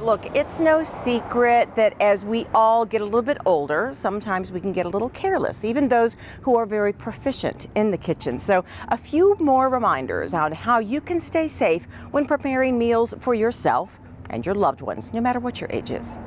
Look, it's no secret that as we all get a little bit older, sometimes we can get a little careless, even those who are very proficient in the kitchen. So a few more reminders on how you can stay safe when preparing meals for yourself and your loved ones, no matter what your age is.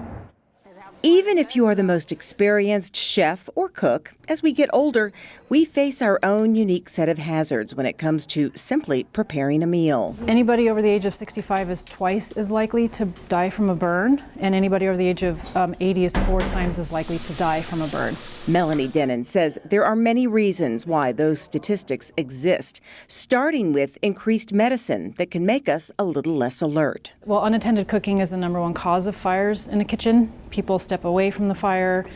Even if you are the most experienced chef or cook, as we get older, we face our own unique set of hazards when it comes to simply preparing a meal. Anybody over the age of 65 is twice as likely to die from a burn, and anybody over the age of 80 is 4 times as likely to die from a burn. Melanie Denon says there are many reasons why those statistics exist, starting with increased medicine that can make us a little less alert. Well, unattended cooking is the #1 cause of fires in a kitchen. People step away from the fire,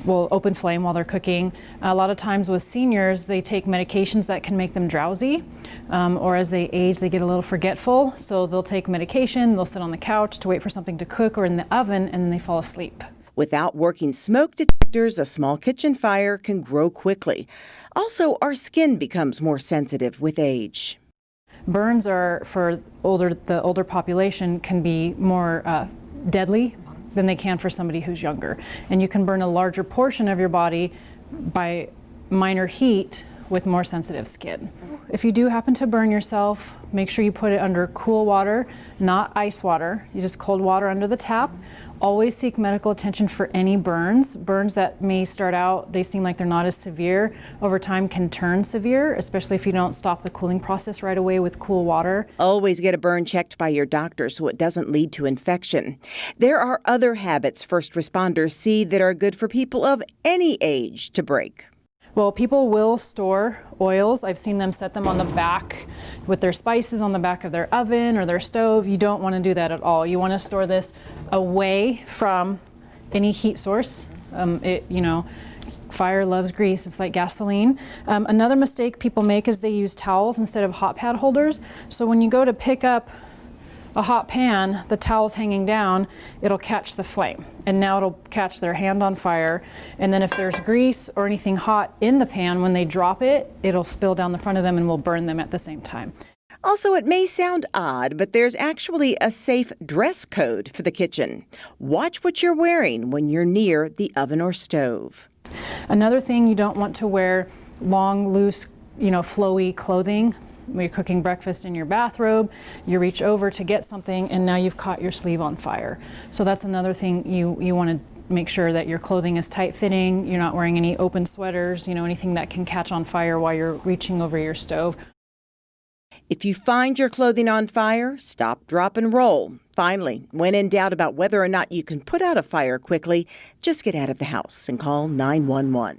will open flame while they're cooking. A lot of times with seniors, they take medications that can make them drowsy, or as they age, they get a little forgetful. So they'll take medication, they'll sit on the couch to wait for something to cook or in the oven, and then they fall asleep. Without working smoke detectors, a small kitchen fire can grow quickly. Also, our skin becomes more sensitive with age. Burns are, for the older population, can be more deadly than they can for somebody who's younger. And you can burn a larger portion of your body by minor heat with more sensitive skin. If you do happen to burn yourself, make sure you put it under cool water, not ice water. You just cold water under the tap. Always seek medical attention for any burns. Burns that may start out, they seem like they're not as severe, over time can turn severe, especially if you don't stop the cooling process right away with cool water. Always get a burn checked by your doctor so it doesn't lead to infection. There are other habits first responders see that are good for people of any age to break. Well, people will store oils. I've seen them set them on the back with their spices on the back of their oven or their stove. You don't want to do that at all. You want to store this away from any heat source. Fire loves grease. It's like gasoline. Another mistake people make is they use towels instead of hot pad holders. So when you go to pick up a hot pan, the towel's hanging down, it'll catch the flame. And now it'll catch their hand on fire. And then if there's grease or anything hot in the pan, when they drop it, it'll spill down the front of them and will burn them at the same time. Also, it may sound odd, but there's actually a safe dress code for the kitchen. Watch what you're wearing when you're near the oven or stove. Another thing, you don't want to wear long, loose, flowy clothing. When you're cooking breakfast in your bathrobe, you reach over to get something and now you've caught your sleeve on fire. So that's another thing, you want to make sure that your clothing is tight fitting, you're not wearing any open sweaters, anything that can catch on fire while you're reaching over your stove. If you find your clothing on fire, stop, drop, and roll. Finally, when in doubt about whether or not you can put out a fire quickly, just get out of the house and call 911.